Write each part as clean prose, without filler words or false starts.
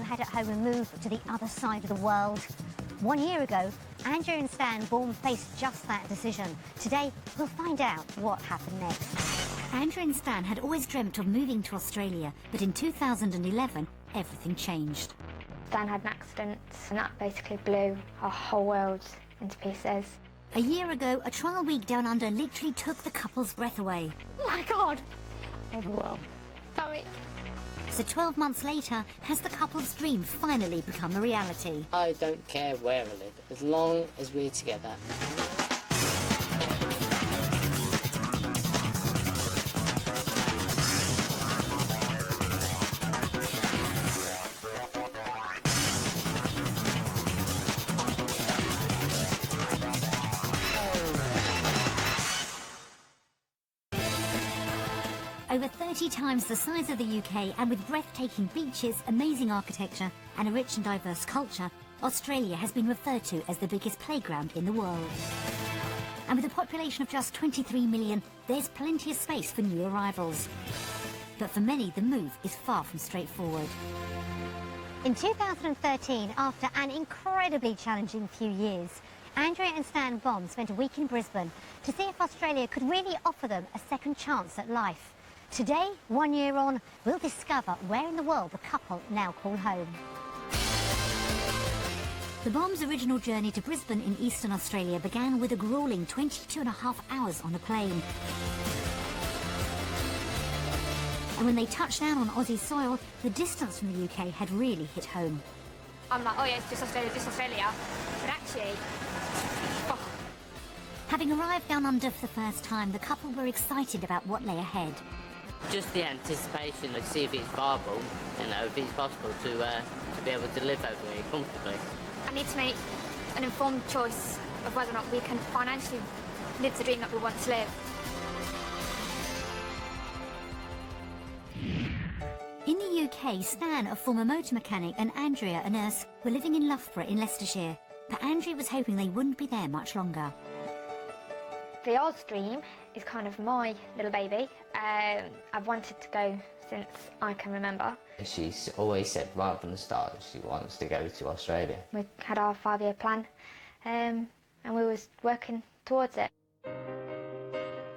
head at home and move to the other side of the world? 1 year ago, Andrea and Stan Baum faced just that decision. Today, we'll find out what happened next. Andrea and Stan had always dreamt of moving to Australia, but in 2011, everything changed. Stan had an accident, and that basically blew our whole world into pieces. A year ago, a trial week down under literally took the couple's breath away. Oh my God! Overwhelmed. Sorry. So 12 months later, has the couple's dream finally become a reality? I don't care where I live, as long as we're together. Over 30 times the size of the UK, and with breathtaking beaches, amazing architecture and a rich and diverse culture, Australia has been referred to as the biggest playground in the world. And with a population of just 23 million, there's plenty of space for new arrivals. But for many, the move is far from straightforward. In 2013, after an incredibly challenging few years, Andrea and Stan Baum spent a week in Brisbane to see if Australia could really offer them a second chance at life. Today, 1 year on, we'll discover where in the world the couple now call home. The Baum's original journey to Brisbane in eastern Australia began with a gruelling 22.5 hours on a plane. And when they touched down on Aussie soil, the distance from the UK had really hit home. I'm like, oh yeah, it's just Australia. But actually, oh. Having arrived down under for the first time, the couple were excited about what lay ahead. Just the anticipation to see if it's viable, if it's possible to be able to live over here comfortably. I need to make an informed choice of whether or not we can financially live the dream that we want to live. In the UK, Stan, a former motor mechanic, and Andrea, a nurse, were living in Loughborough in Leicestershire, but Andrea was hoping they wouldn't be there much longer. The Oz dream is kind of my little baby. I've wanted to go since I can remember. She's always said right from the start she wants to go to Australia. We had our 5-year plan and we was working towards it.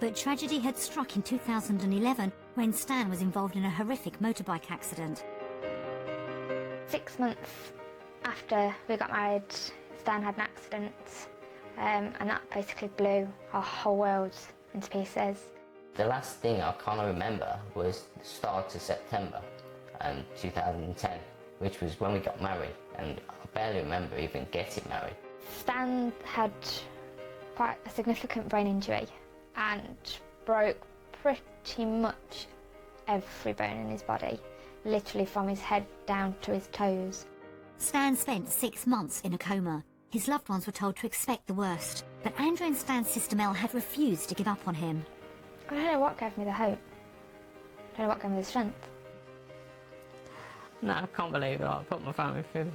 But tragedy had struck in 2011 when Stan was involved in a horrific motorbike accident. 6 months after we got married, Stan had an accident and that basically blew our whole world into pieces. The last thing I kind of remember was the start of September 2010, which was when we got married, and I barely remember even getting married. Stan had quite a significant brain injury and broke pretty much every bone in his body, literally from his head down to his toes. Stan spent 6 months in a coma. His loved ones were told to expect the worst, but Andrea and Stan's sister Mel had refused to give up on him. I don't know what gave me the hope. I don't know what gave me the strength. No, I can't believe it. I put my family through this.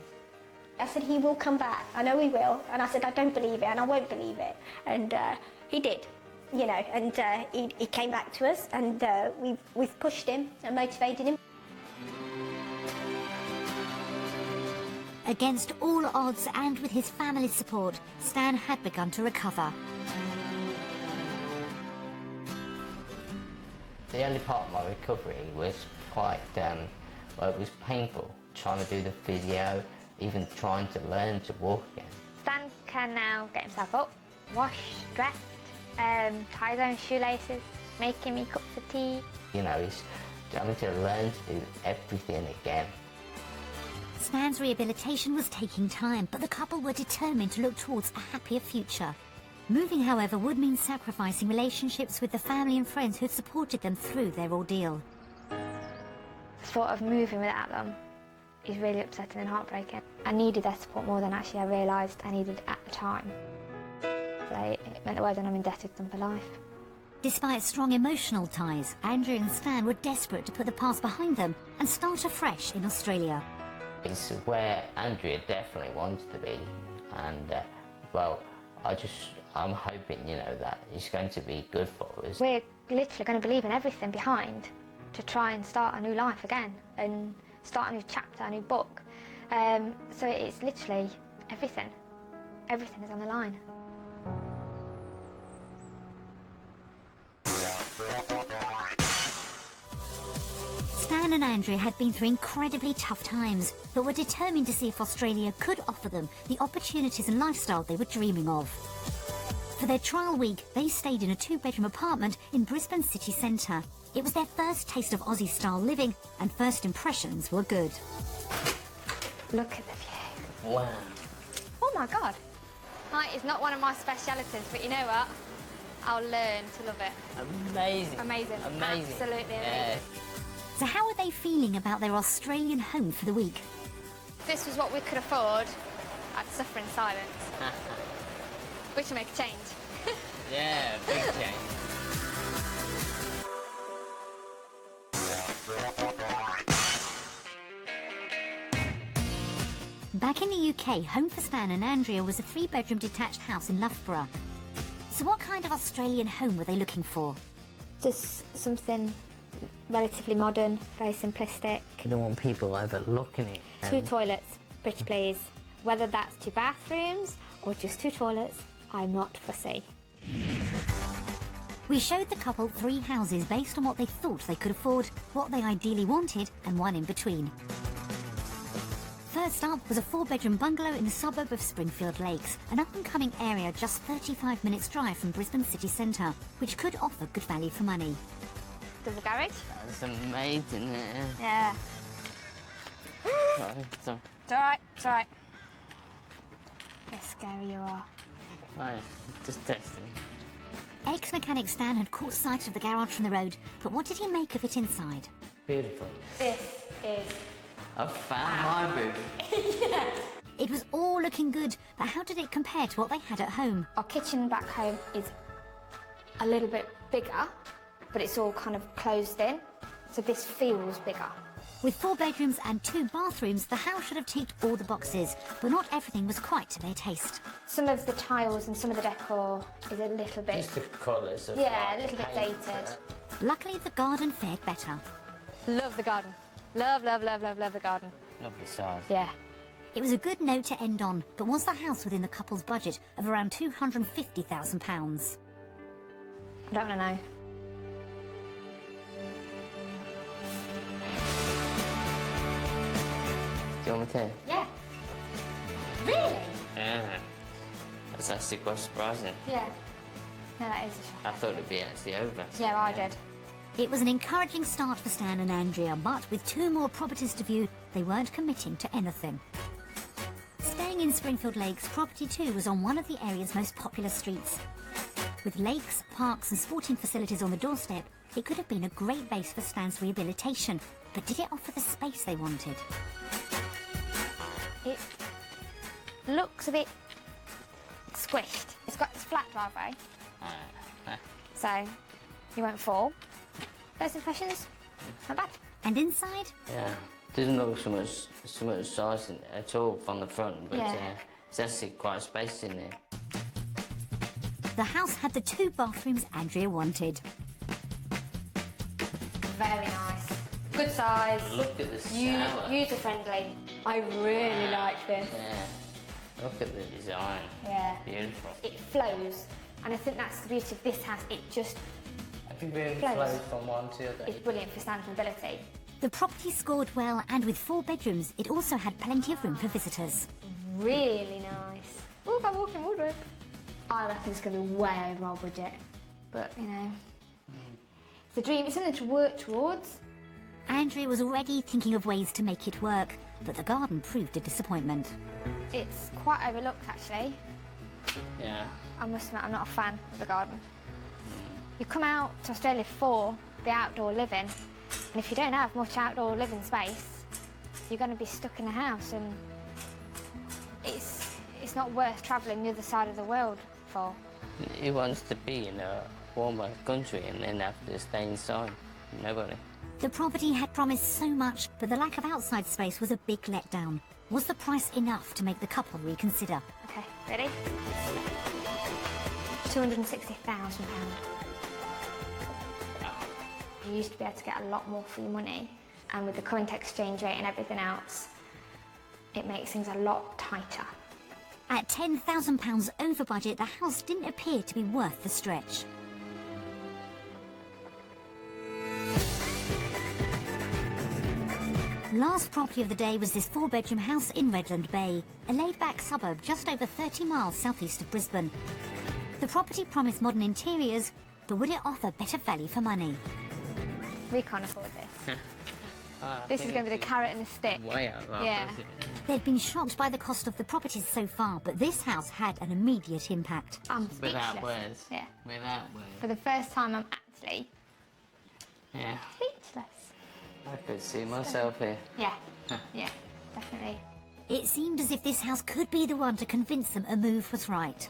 I said, he will come back. I know he will. And I said, I don't believe it and I won't believe it. And he did, and he came back to us, and we've pushed him and motivated him. Against all odds and with his family's support, Stan had begun to recover. The early part of my recovery was quite, it was painful, trying to do the physio, even trying to learn to walk again. Stan can now get himself up, wash, dress, tie his own shoelaces, making me cups of tea. He's having to learn to do everything again. Stan's rehabilitation was taking time, but the couple were determined to look towards a happier future. Moving, however, would mean sacrificing relationships with the family and friends who had supported them through their ordeal. The thought of moving without them is really upsetting and heartbreaking. I needed their support more than actually I realised I needed at the time. So it meant the world, and I'm indebted to them for life. Despite strong emotional ties, Andrea and Stan were desperate to put the past behind them and start afresh in Australia. It's where Andrea definitely wants to be, and I'm hoping, that it's going to be good for us. We're literally going to be leaving everything behind to try and start a new life again and start a new chapter, a new book. So it's literally everything. Everything is on the line. Stan and Andrea had been through incredibly tough times, but were determined to see if Australia could offer them the opportunities and lifestyle they were dreaming of. For their trial week, they stayed in a 2-bedroom apartment in Brisbane city centre. It was their first taste of Aussie-style living, and first impressions were good. Look at the view. Wow. Oh my God. Height is not one of my specialities, but you know what? I'll learn to love it. Amazing. Amazing. Amazing. Absolutely Yeah. amazing. So how are they feeling about their Australian home for the week? This was what we could afford. I'd suffer in silence. We should make a change. Yeah, big change. Back in the UK, home for Stan and Andrea was a 3-bedroom detached house in Loughborough. So what kind of Australian home were they looking for? Just something relatively modern, very simplistic. You don't want people overlooking it. 2 toilets, pretty please. Whether that's 2 bathrooms or just 2 toilets, I'm not fussy. We showed the couple 3 houses based on what they thought they could afford, what they ideally wanted, and one in between. First up was a 4-bedroom bungalow in the suburb of Springfield Lakes, an up-and-coming area just 35 minutes drive from Brisbane city centre, which could offer good value for money. Double garage? That's amazing. Yeah. Sorry, sorry. It's alright, it's alright. How scary you are. Right, just testing. Ex-mechanic Stan had caught sight of the garage from the road, but what did he make of it inside? Beautiful. This is... I found my boob. It was all looking good, but how did it compare to what they had at home? Our kitchen back home is a little bit bigger, but it's all kind of closed in, so this feels bigger. With 4 bedrooms and 2 bathrooms, the house should have ticked all the boxes, but not everything was quite to their taste. Some of the tiles and some of the decor is a little bit... Just the colours of Yeah, like a little bit paint, dated. Luckily, the garden fared better. Love the garden. Love, love, love, love, love the garden. Lovely size. Yeah. It was a good note to end on, but was the house within the couple's budget of around £250,000? I don't want to know. Do you want me to? Yeah. Really? Yeah. That's actually quite surprising. Yeah. No, that is a I shock. thought it'd be actually over. Yeah, I did. It was an encouraging start for Stan and Andrea, but with 2 more properties to view, they weren't committing to anything. Staying in Springfield Lakes, property 2 was on one of the area's most popular streets. With lakes, parks and sporting facilities on the doorstep, it could have been a great base for Stan's rehabilitation, but did it offer the space they wanted? It looks a bit squished. It's got this flat driveway, so you won't fall. First impressions, not bad. And inside? Yeah. Doesn't look so much size in at all from the front, but Yeah. it's actually quite space in there. The house had the 2 bathrooms Andrea wanted. Very nice. Good size. Look at the shower. User friendly. I really like this. Yeah. Look at the design. Yeah. Beautiful. It flows, and I think that's the beauty of this house. It just Every room Flows. flows from one to the other. is brilliant for stand mobility. The property scored well, and with 4 bedrooms, it also had plenty of room for visitors. Really nice. Ooh, I'm walking wardrobe. I reckon it's going to be way over our budget, but you know, it's a dream. It's something to work towards. Andrea was already thinking of ways to make it work, but the garden proved a disappointment. It's quite overlooked, actually. Yeah. I must admit, I'm not a fan of the garden. You come out to Australia for the outdoor living, and if you don't have much outdoor living space, you're going to be stuck in a house, and it's not worth travelling the other side of the world for. He wants to be in a warmer country and then have to stay inside. Nobody. The property had promised so much, but the lack of outside space was a big letdown. Was the price enough to make the couple reconsider? Okay, ready? £260,000. You used to be able to get a lot more for your money, and with the current exchange rate and everything else, it makes things a lot tighter. At £10,000 over budget, the house didn't appear to be worth the stretch. Last property of the day was this 4-bedroom house in Redland Bay, a laid-back suburb just over 30 miles southeast of Brisbane. The property promised modern interiors, but would it offer better value for money? We can't afford this. This is going to be the carrot and the stick. Way out of Yeah. They'd been shocked by the cost of the properties so far, but this house had an immediate impact. I'm speechless. Without words. Yeah. Without words. For the first time, I'm actually Yeah. speechless. I could see myself here. Yeah. Yeah, definitely. It seemed as if this house could be the one to convince them a move was right.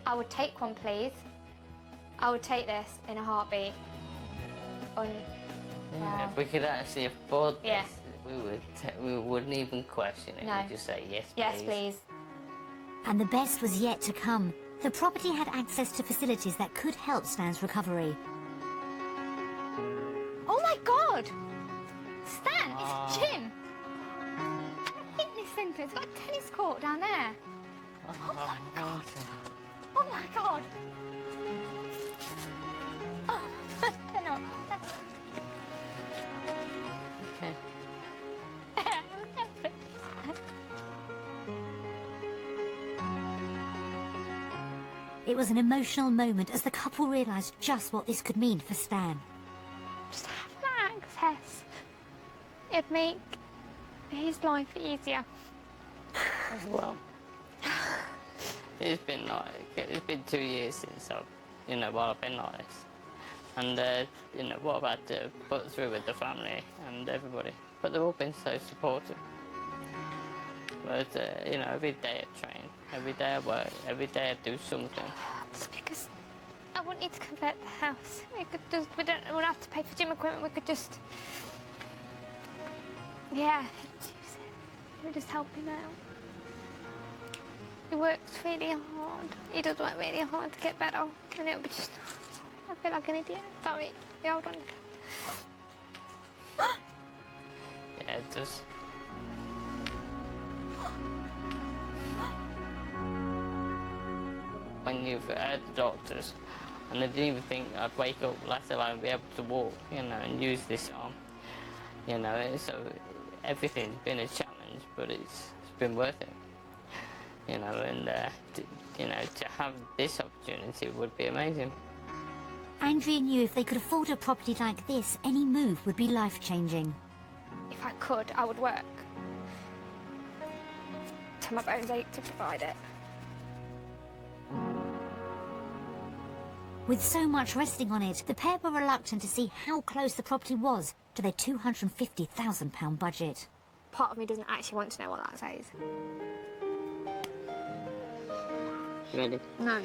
I would take one, please. I would take this in a heartbeat. Yeah, if we could actually afford this, Yeah. we wouldn't even question it. No. We'd just say yes, Yes, please. And the best was yet to come. The property had access to facilities that could help Stan's recovery. Oh my God! Stan, it's a gym. Fitness centre. It's got a tennis court down there. Oh my God. Oh my God. Oh, no. Okay. It was an emotional moment as the couple realised just what this could mean for Stan. Just having access. It'd make his life easier. Well, it's been 2 years since I've been like this. And, what I've had to put through with the family and everybody. But they've all been so supportive. But, every day I train, every day I work, every day I do something. It's because I want you to convert the house. We wouldn't have to pay for gym equipment. We could just, use it. We just help him out. He works really hard. He does work really hard to get better. And it'll be just, I feel like an idiot. Sorry. Yeah, hold on. Yeah, it does. When you've heard the doctors, and they didn't even think I'd wake up, let alone be able to walk, and use this arm. So everything's been a challenge, but it's been worth it. To have this opportunity would be amazing. Andrea knew if they could afford a property like this, any move would be life-changing. If I could, I would work till my bones ache to provide it. With so much resting on it, the pair were reluctant to see how close the property was to their £250,000 budget. Part of me doesn't actually want to know what that says. You ready? No.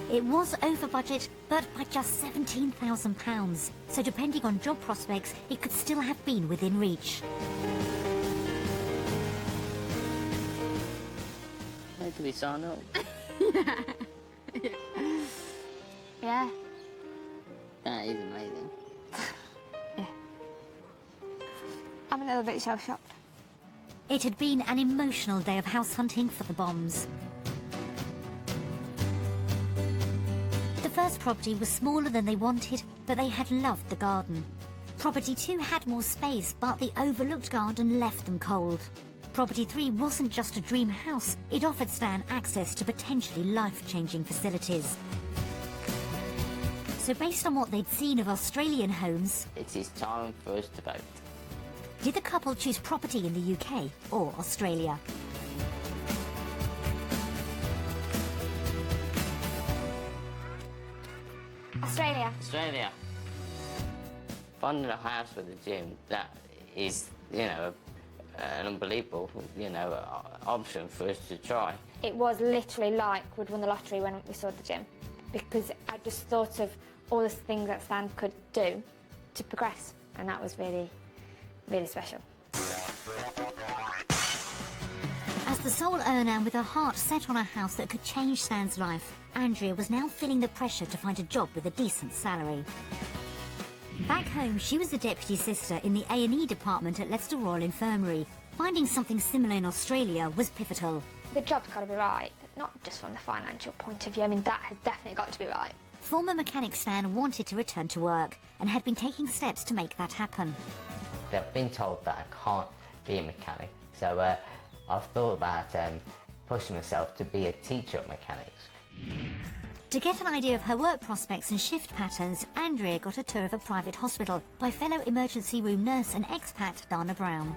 It was over budget, but by just £17,000. So depending on job prospects, it could still have been within reach. Where do we sign up? Yeah. That is amazing. Yeah. I'm a little bit shell-shocked. It had been an emotional day of house hunting for the Bombs. The first property was smaller than they wanted, but they had loved the garden. Property 2 had more space, but the overlooked garden left them cold. Property 3 wasn't just a dream house, it offered Stan access to potentially life-changing facilities. So based on what they'd seen of Australian homes, It is time for us to vote. did the couple choose property in the UK or Australia? Australia. Finding a house with a gym, that is, an unbelievable, option for us to try. It was literally like we'd won the lottery when we saw the gym, because I just thought of all the things that Stan could do to progress, and that was really, really special. The sole earner and with her heart set on a house that could change Stan's life, Andrea was now feeling the pressure to find a job with a decent salary. Back home, she was the deputy sister in the A&E department at Leicester Royal Infirmary. Finding something similar in Australia was pivotal. The job's got to be right, not just from the financial point of view. I mean, that has definitely got to be right. Former mechanic Stan wanted to return to work and had been taking steps to make that happen. I've been told that I can't be a mechanic, so I've thought about pushing myself to be a teacher of mechanics. To get an idea of her work prospects and shift patterns, Andrea got a tour of a private hospital by fellow emergency room nurse and expat Dana Brown.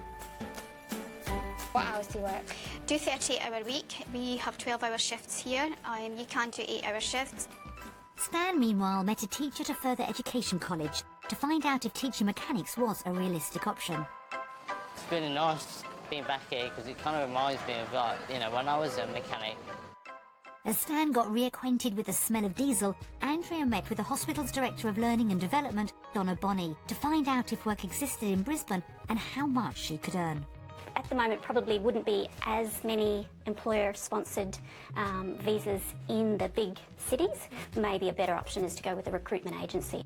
What hours do you work? Do 30-hour week. We have 12-hour shifts here. You can't do 8-hour shifts. Stan, meanwhile, met a teacher at a further education college to find out if teaching mechanics was a realistic option. It's really nice being back here because it kind of reminds me of, like, you know, when I was a mechanic. As Stan got reacquainted with the smell of diesel, Andrea met with the hospital's Director of Learning and Development, Donna Bonney, to find out if work existed in Brisbane and how much she could earn. At the moment, probably wouldn't be as many employer-sponsored visas in the big cities. Maybe a better option is to go with a recruitment agency.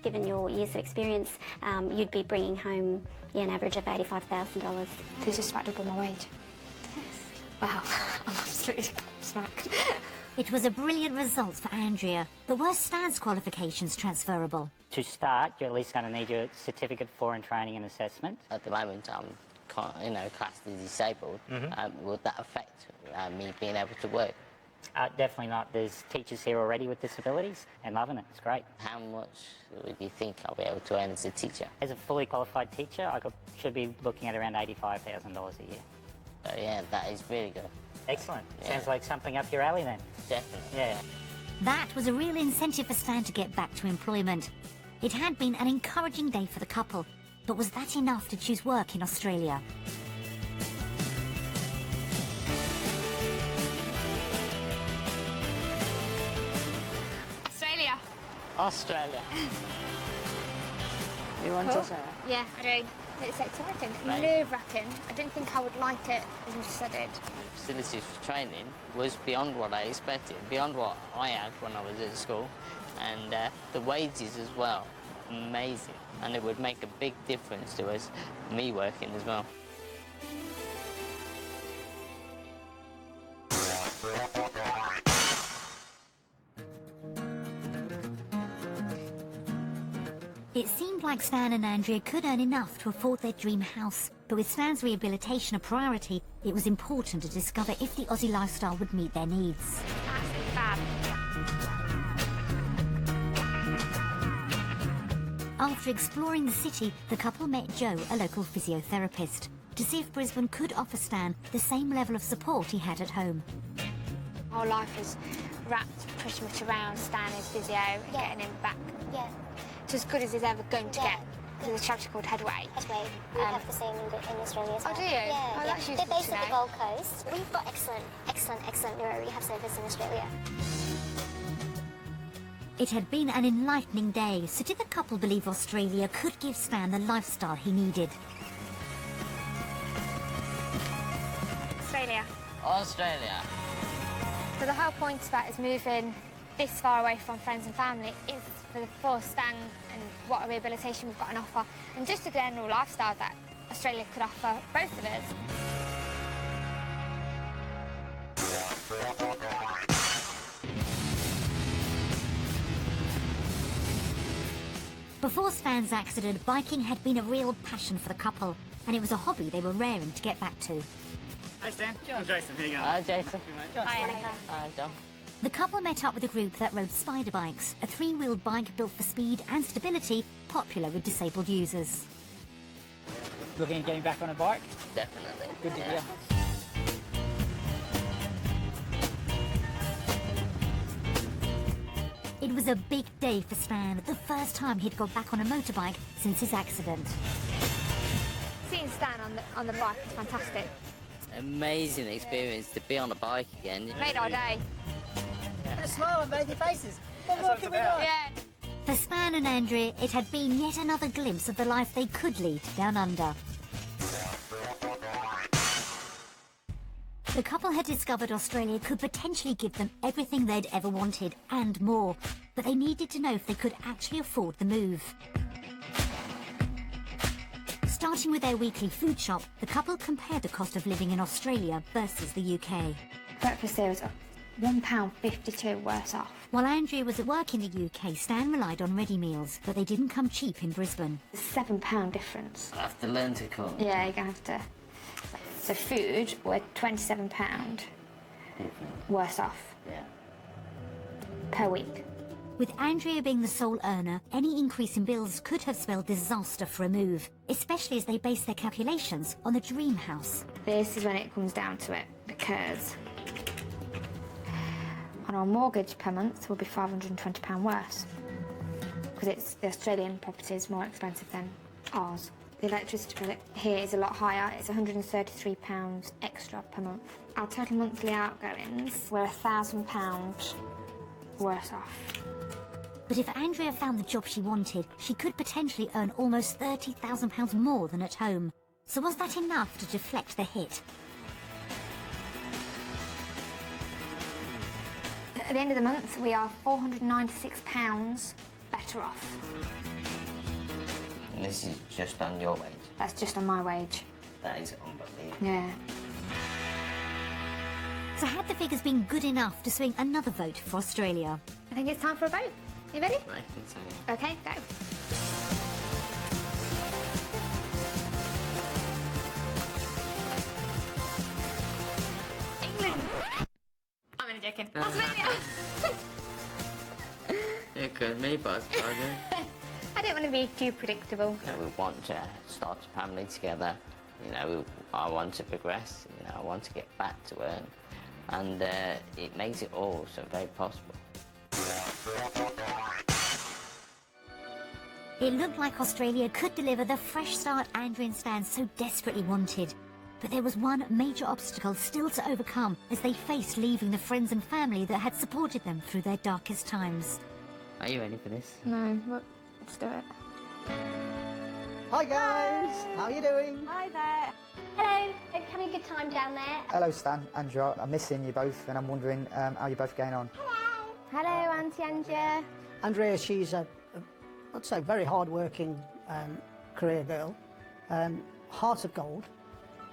Given your years of experience, you'd be bringing home an average of $85,000. This is about double my wage. Wow, I'm absolutely smacked. It was a brilliant result for Andrea, but were Stan's qualifications transferable? To start, you're at least going to need your certificate for in training and assessment. At the moment, I'm classed as disabled. Would that affect me being able to work? Definitely not. There's teachers here already with disabilities and loving it. It's great. How much do you think I'll be able to earn as a teacher? As a fully qualified teacher, should be looking at around $85,000 a year. Yeah, that is really good. Excellent. Yeah. Sounds like something up your alley then. Definitely. Yeah. That was a real incentive for Stan to get back to employment. It had been an encouraging day for the couple, but was that enough to choose work in Australia? Australia. You want to say? Yeah, I do. It's exciting. Right. Nerve-wracking. I didn't think I would like it as much as I did. Facilities for training was beyond what I expected, beyond what I had when I was at school, and the wages as well, amazing, and it would make a big difference to us, me working as well. It seemed like Stan and Andrea could earn enough to afford their dream house, but with Stan's rehabilitation a priority, it was important to discover if the Aussie lifestyle would meet their needs. Absolutely fab. After exploring the city, the couple met Joe, a local physiotherapist, to see if Brisbane could offer Stan the same level of support he had at home. Our life is wrapped pretty much around Stan as physio and getting him back to as good as he's ever going to get. There's a charity called Headway. Headway. We have the same in Australia as well. Oh, do you? Yeah. Oh, that's They're useful based to at the know. Gold Coast. We've got excellent neuro rehab service in Australia. It had been an enlightening day, so did the couple believe Australia could give Stan the lifestyle he needed? Australia. Australia. So the whole point of that is moving this far away from friends and family is for Stan and what a rehabilitation we've got on offer, and just a general lifestyle that Australia could offer both of us. Before Stan's accident, biking had been a real passion for the couple, and it was a hobby they were raring to get back to. Hi Stan, I'm Jason, how you going? Hi, Jason. Hi, Annika. Hi, John. The couple met up with a group that rode spider bikes, a three-wheeled bike built for speed and stability, popular with disabled users. Looking at getting back on a bike? Definitely. Good to hear. It was a big day for Stan, the first time he'd got back on a motorbike since his accident. Seeing Stan on the bike is fantastic. Amazing experience to be on a bike again. Made our day. A smile on both your faces. What more can we want? Yeah. For Stan and Andrea, it had been yet another glimpse of the life they could lead down under. The couple had discovered Australia could potentially give them everything they'd ever wanted and more, but they needed to know if they could actually afford the move. Starting with their weekly food shop, the couple compared the cost of living in Australia versus the UK. Breakfast there was £1.52 worse off. While Andrea was at work in the UK, Stan relied on ready meals, but they didn't come cheap in Brisbane. £7 difference. I have to learn to cook. Yeah, you're going to have to. So food, we're £27 worse off. Yeah. Per week. With Andrea being the sole earner, any increase in bills could have spelled disaster for a move, especially as they base their calculations on the dream house. This is when it comes down to it, because on our mortgage per month will be £520 worse, because the Australian property is more expensive than ours. The electricity bill here is a lot higher. It's £133 extra per month. Our total monthly outgoings were £1,000 worse off. But if Andrea found the job she wanted, she could potentially earn almost £30,000 more than at home. So was that enough to deflect the hit? At the end of the month, we are £496 better off. And this is just on your wage? That's just on my wage. That is unbelievable. Yeah. So had the figures been good enough to swing another vote for Australia? I think it's time for a vote. You ready? I think so. Okay, go. England! I'm only joking. Australia! You could me, but I don't want to be too predictable. we want to start a family together. I want to progress. I want to get back to earn, and it makes it all so very possible. It looked like Australia could deliver the fresh start Andrea and Stan so desperately wanted. But there was one major obstacle still to overcome as they faced leaving the friends and family that had supported them through their darkest times. Are you ready for this? No, but let's do it. Hi guys, how are you doing? Hi there. Hello, hope you're having a good time down there. Hello Stan, Andrea, I'm missing you both and I'm wondering how you're both getting on. Hello. Hello, Auntie Andrea. Andrea, she's I'd say very hard-working career girl, heart of gold.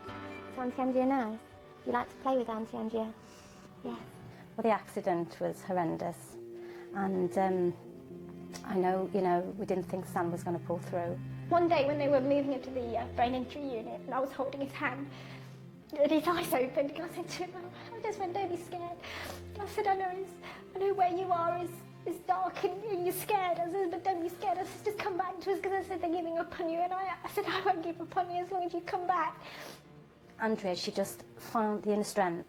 Is Auntie Andrea nice? You like to play with Auntie Andrea? Yeah. Well, the accident was horrendous, and I know, we didn't think Stan was going to pull through. One day when they were moving him to the brain injury unit and I was holding his hand and his eyes opened and I said to him, I just went, don't be scared. I said, I know where you are is dark and you're scared. I said, but don't be scared. I said, just come back to us because I said they're giving up on you. And I said, I won't give up on you as long as you come back. Andrea, she just found the inner strength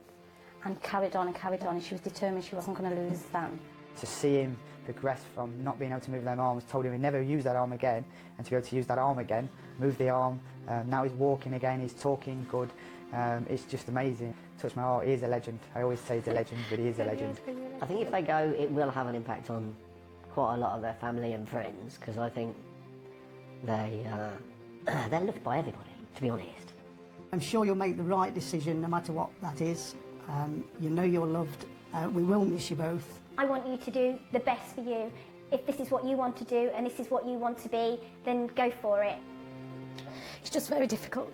and carried on and she was determined she wasn't going to lose Stan. To see him progress from not being able to move them arms, told him he'd never use that arm again, and to be able to use that arm again, move the arm, now he's walking again, he's talking good, it's just amazing. Touched my heart, he is a legend. I always say he's a legend, but he is a legend. I think if they go, it will have an impact on quite a lot of their family and friends, because I think they're loved by everybody, to be honest. I'm sure you'll make the right decision no matter what that is. You know you're loved. We will miss you both. I want you to do the best for you. If this is what you want to do and this is what you want to be, then go for it. It's just very difficult.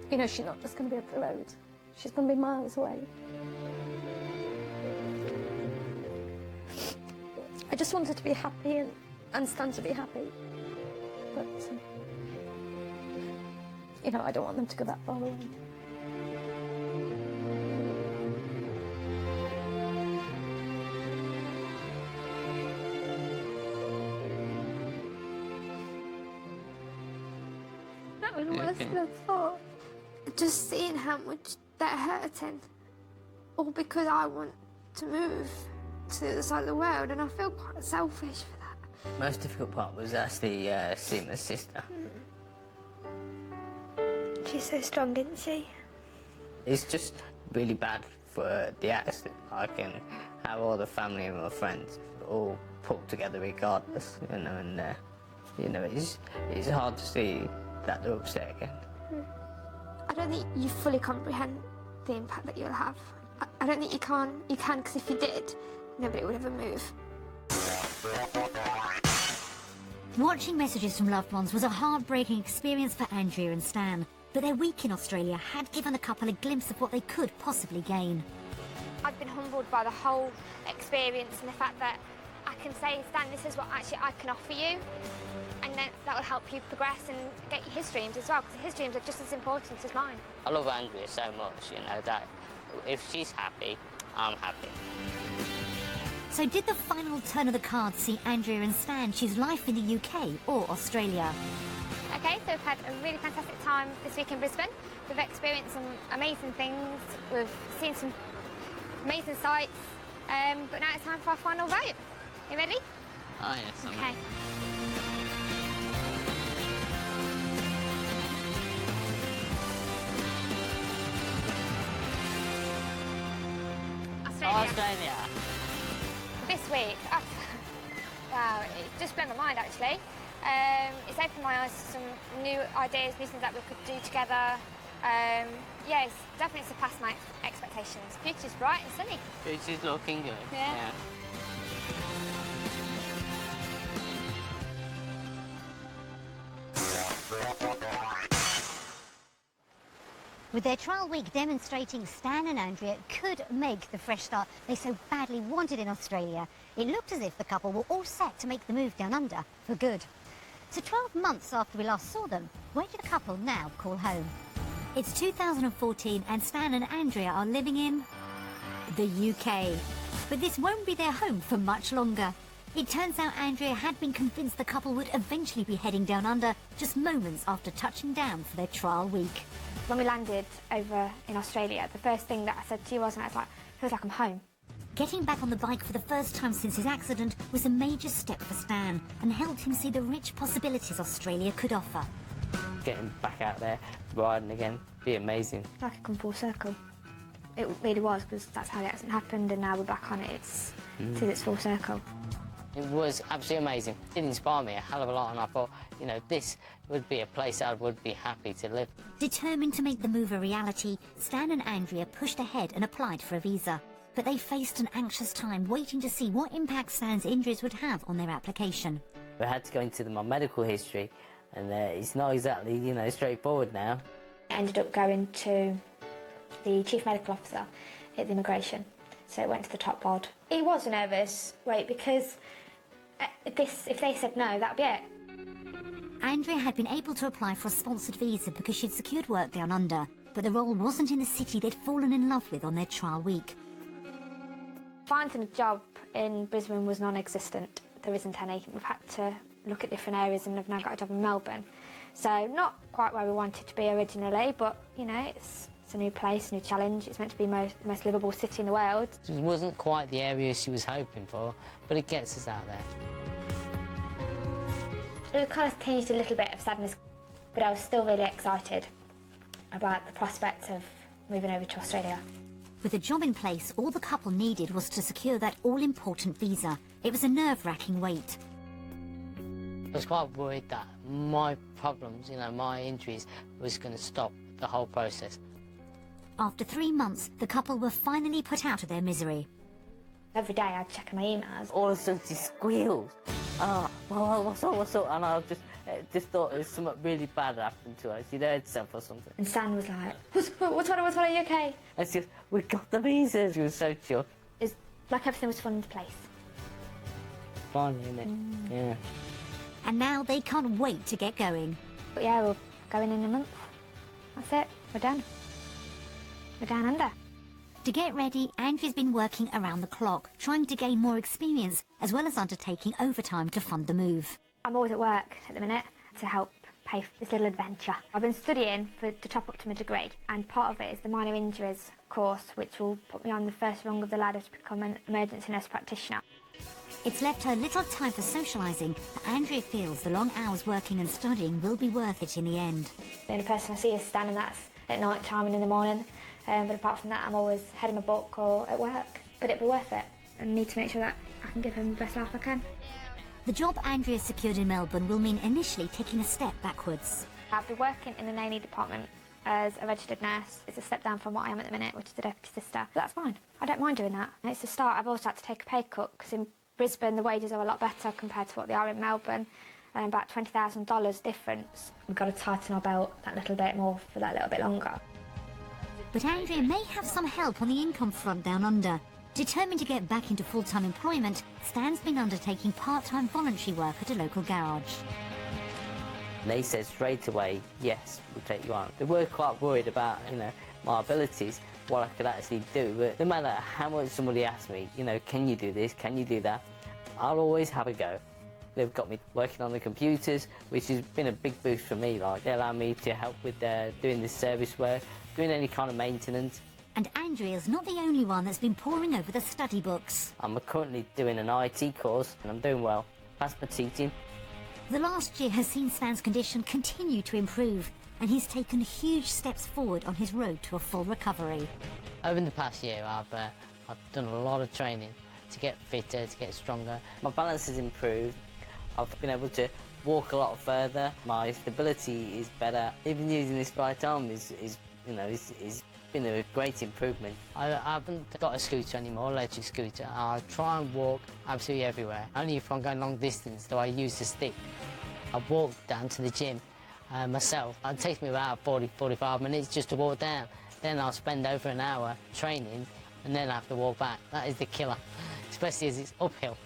She's not just going to be up the road. She's going to be miles away. I just want her to be happy and Stan to be happy. But, I don't want them to go that far away. That was worse than I thought. Just seeing how much they're hurting, all because I want to move to the other side of the world, and I feel quite selfish for that. Most difficult part was actually seeing my sister. She's so strong, isn't she? It's just really bad for the accident. I can have all the family and my friends all pulled together regardless, and it's hard to see that they're upset again. I don't think you fully comprehend the impact that you'll have. I don't think you can, because if you did, nobody would ever move. Watching messages from loved ones was a heartbreaking experience for Andrea and Stan, but their week in Australia had given the couple a glimpse of what they could possibly gain. I've been humbled by the whole experience and the fact that I can say, Stan, this is what actually I can offer you, and then that will help you progress and get his dreams as well, because his dreams are just as important as mine. I love Andrea so much, you know, that if she's happy, I'm happy. So did the final turn of the cards see Andrea and Stan choose life in the UK or Australia? Okay, so we've had a really fantastic time this week in Brisbane. We've experienced some amazing things, we've seen some amazing sights, but now it's time for our final vote. You ready? Oh, yes, I'm okay. Australia. This week, wow, it just blew my mind actually. It's opened my eyes to some new ideas, new things that we could do together. Yeah, it's definitely surpassed my expectations. Future's bright and sunny. Future's looking good. Yeah. With their trial week demonstrating Stan and Andrea could make the fresh start they so badly wanted in Australia, it looked as if the couple were all set to make the move down under for good. So 12 months after we last saw them, where do the couple now call home? It's 2014 and Stan and Andrea are living in the UK. But this won't be their home for much longer. It turns out Andrea had been convinced the couple would eventually be heading down under just moments after touching down for their trial week. When we landed over in Australia, the first thing that I said to you was, feels like I'm home. Getting back on the bike for the first time since his accident was a major step for Stan and helped him see the rich possibilities Australia could offer. Getting back out there, riding again, be amazing. It's like a come full circle. It really was, because that's how the accident happened, and now we're back on it. It's full circle. It was absolutely amazing. It inspired me a hell of a lot, and I thought, you know, this would be a place I would be happy to live. Determined to make the move a reality, Stan and Andrea pushed ahead and applied for a visa. But they faced an anxious time waiting to see what impact Stan's injuries would have on their application. We had to go into my medical history, and it's not exactly, you know, straightforward now. I ended up going to the chief medical officer at the immigration, so it went to the top board. It was a nervous wait, because if they said no, that'd be it. Andrea had been able to apply for a sponsored visa because she'd secured work down under, but the role wasn't in the city they'd fallen in love with on their trial week. Finding a job in Brisbane was non-existent. There isn't any. We've had to look at different areas, and I've now got a job in Melbourne. So not quite where we wanted to be originally, but, you know, it's a new place, a new challenge. It's meant to be the most livable city in the world. It wasn't quite the area she was hoping for, but it gets us out there. It kind of tinged a little bit of sadness, but I was still really excited about the prospect of moving over to Australia. With a job in place, all the couple needed was to secure that all-important visa. It was a nerve-wracking wait. I was quite worried that my problems, you know, my injuries, was going to stop the whole process. After 3 months, the couple were finally put out of their misery. Every day I'd check my emails. All of a sudden she squeals. Well, what's up? And I just thought there's something really bad happened to her. She'd hurt herself or something. And Stan was like, what's wrong, are you okay? And she goes, we got the visa. She was so chill. It's like everything was falling into place. Finally, isn't it? Yeah. And now they can't wait to get going. But yeah, we're going in a month. That's it, we're done. We're down under. To get ready, Andrea's been working around the clock, trying to gain more experience, as well as undertaking overtime to fund the move. I'm always at work at the minute to help pay for this little adventure. I've been studying to top up to my degree, and part of it is the minor injuries course, which will put me on the first rung of the ladder to become an emergency nurse practitioner. It's left her little time for socialising, but Andrea feels the long hours working and studying will be worth it in the end. The only person I see is Stan, and that's at night time and in the morning. But apart from that, I'm always heading my book or at work. But it'll be worth it. I need to make sure that I can give him the best life I can. The job Andrea secured in Melbourne will mean initially taking a step backwards. I'll be working in the A&E department as a registered nurse. It's a step down from what I am at the minute, which is a deputy sister. But that's fine. I don't mind doing that. And it's a start. I've also had to take a pay cut because in Brisbane the wages are a lot better compared to what they are in Melbourne. About $20,000 difference. We've got to tighten our belt that little bit more for that little bit longer. But Andrea may have some help on the income front down under. Determined to get back into full-time employment, Stan's been undertaking part-time voluntary work at a local garage. They said straight away, yes, we'll take you on. They were quite worried about, my abilities, what I could actually do, but no matter how much somebody asks me, can you do this, can you do that, I'll always have a go. They've got me working on the computers, which has been a big boost for me. Like, they allow me to help with doing the service work, doing any kind of maintenance. And Andrea's not the only one that's been poring over the study books. I'm currently doing an IT course, and I'm doing well. Passed my teaching. The last year has seen Stan's condition continue to improve, and he's taken huge steps forward on his road to a full recovery. Over the past year, I've done a lot of training to get fitter, to get stronger. My balance has improved. I've been able to walk a lot further. My stability is better. Even using this right arm is been a great improvement. I haven't got a scooter anymore, electric scooter. I try and walk absolutely everywhere. Only if I'm going long distance do I use the stick. I walk down to the gym myself. It takes me about 45 minutes just to walk down. Then I'll spend over an hour training and then I have to walk back. That is the killer, especially as it's uphill.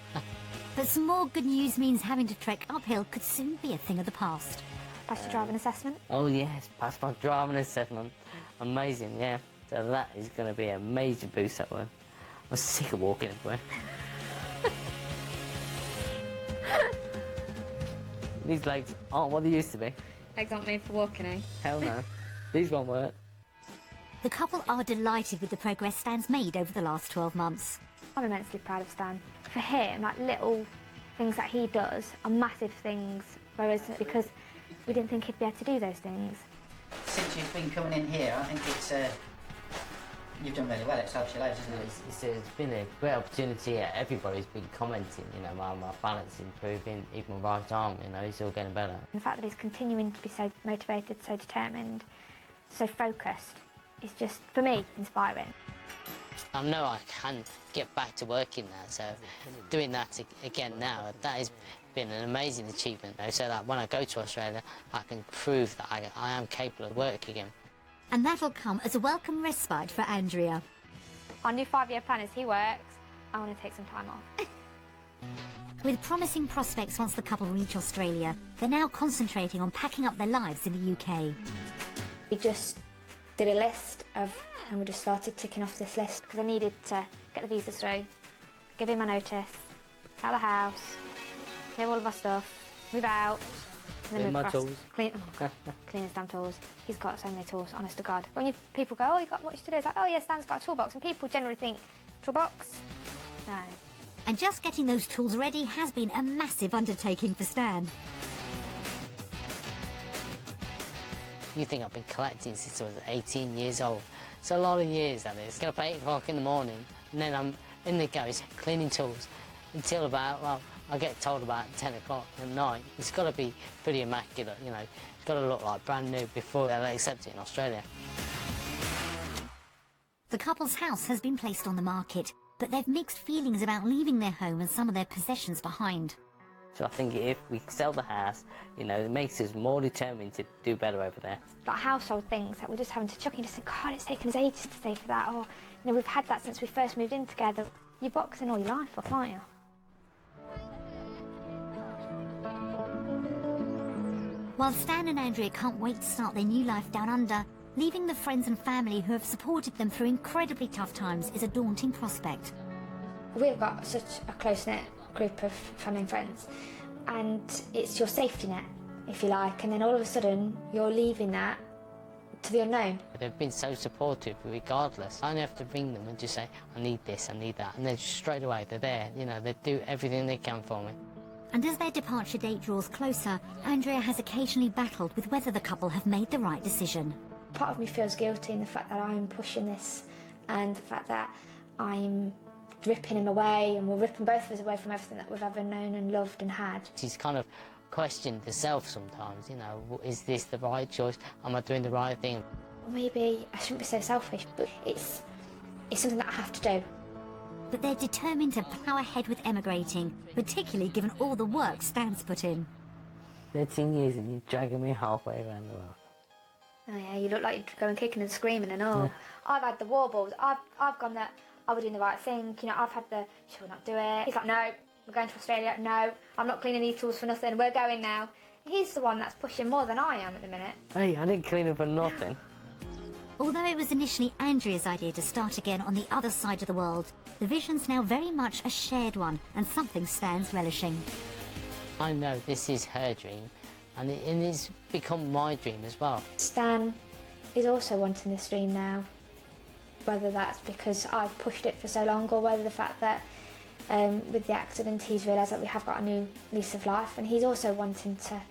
But some more good news means having to trek uphill could soon be a thing of the past. Passed your driving assessment? Oh yes, passed my driving assessment. Amazing, yeah. So that is going to be a major boost that one. I'm sick of walking everywhere. These legs aren't what they used to be. Legs aren't made for walking, eh? Hell no. These won't work. The couple are delighted with the progress Stan's made over the last 12 months. I'm immensely proud of Stan. For him, like little things that he does are massive things, whereas because we didn't think he'd be able to do those things. Since you've been coming in here, I think you've done really well. It's helped you loads, isn't it? It's been a great opportunity. Everybody's been commenting, my balance improving, even my right arm, it's all getting better. The fact that he's continuing to be so motivated, so determined, so focused, is just, for me, inspiring. I know I can get back to working now, so doing that again now, that has been an amazing achievement, so that when I go to Australia, I can prove that I am capable of work again. And that'll come as a welcome respite for Andrea. Our new 5-year plan is he works, I want to take some time off. With promising prospects once the couple reach Australia, they're now concentrating on packing up their lives in the UK. We just did a list and we just started ticking off this list because I needed to get the visa through, give him my notice, sell the house, clear all of our stuff, move out, and then Clean move my across. tools. Clean his damn tools. He's got so many tools, honest to God. When people go, oh, you got much to do? It's like, oh yeah, Stan's got a toolbox, and people generally think, toolbox? No. And just getting those tools ready has been a massive undertaking for Stan. You think I've been collecting since I was 18 years old. It's a lot of years, that is. Get up at 8 o'clock in the morning, and then I'm in the garage cleaning tools until about, well, I get told about 10 o'clock at night. It's got to be pretty immaculate, It's got to look like brand new before they'll accept it in Australia. The couple's house has been placed on the market, but they've mixed feelings about leaving their home and some of their possessions behind. So I think if we sell the house, it makes us more determined to do better over there. Like household things that we're just having to chuck in, just think, God, it's taken us ages to save for that, or, we've had that since we first moved in together. You're boxing all your life off, aren't you? While Stan and Andrea can't wait to start their new life down under, leaving the friends and family who have supported them through incredibly tough times is a daunting prospect. We've got such a close-knit group of family and friends, and it's your safety net, if you like, and then all of a sudden you're leaving that to the unknown. They've been so supportive regardless. I only have to ring them and just say, I need this, I need that, and then straight away they're there, they do everything they can for me. And as their departure date draws closer, Andrea has occasionally battled with whether the couple have made the right decision. Part of me feels guilty in the fact that I'm pushing this, and the fact that I'm ripping him away, and we're ripping both of us away from everything that we've ever known and loved and had. She's kind of questioned herself sometimes, is this the right choice? Am I doing the right thing? maybe I shouldn't be so selfish, but it's something that I have to do. But they're determined to plough ahead with emigrating, particularly given all the work Stan's put in. 13 years and you're dragging me halfway around the world. Oh yeah, you look like you're going kicking and screaming and all. I've had the warbles. I've gone that I was doing the right thing. You know, I've had the should we not do it? He's like, no, we're going to Australia. No, I'm not cleaning these tools for nothing. We're going now. He's the one that's pushing more than I am at the minute. Hey, I didn't clean up for nothing. Although it was initially Andrea's idea to start again on the other side of the world, the vision's now very much a shared one and something Stan's relishing. I know this is her dream, and it's become my dream as well. Stan is also wanting this dream now, whether that's because I've pushed it for so long or whether the fact that with the accident he's realised that we have got a new lease of life, and he's also wanting to,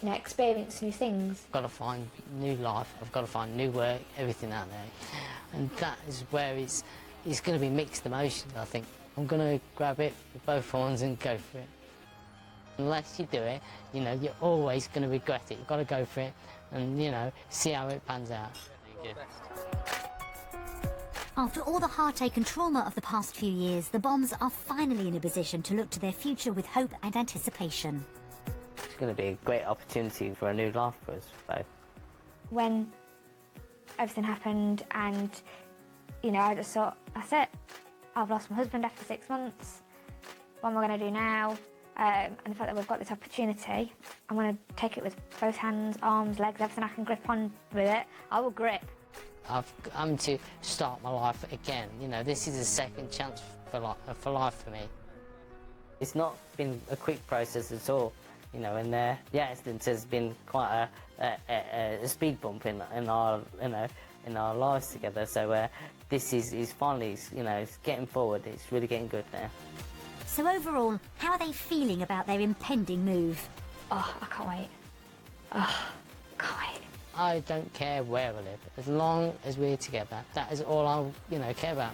you know, experience new things. I've got to find new life, I've got to find new work, everything out there. And that is where it's going to be mixed emotions, I think. I'm going to grab it with both hands and go for it. Unless you do it, you know, you're always going to regret it. You've got to go for it and, you know, see how it pans out. After all the heartache and trauma of the past few years, the Bombs are finally in a position to look to their future with hope and anticipation. It's going to be a great opportunity for a new life for us both. When everything happened and, you know, I just thought, that's it. I've lost my husband after 6 months. What am I going to do now? And the fact that we've got this opportunity, I'm going to take it with both hands, arms, legs, everything I can grip on with it. I will grip. I'm to start my life again. You know, this is a second chance for life for me. It's not been a quick process at all, you know, and the accident has been quite a speed bump in our, you know, in our lives together. So this is finally, you know, it's getting forward. It's really getting good now. So overall, how are they feeling about their impending move? Oh, I can't wait. Oh, can't wait. I don't care where I live, as long as we're together. That is all I, you know, care about.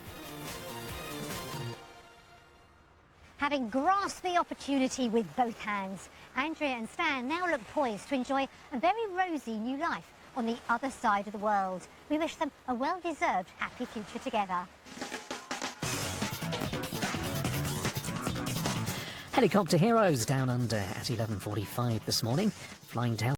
Having grasped the opportunity with both hands, Andrea and Stan now look poised to enjoy a very rosy new life on the other side of the world. We wish them a well-deserved happy future together. Helicopter Heroes down under at 11:45 this morning, flying down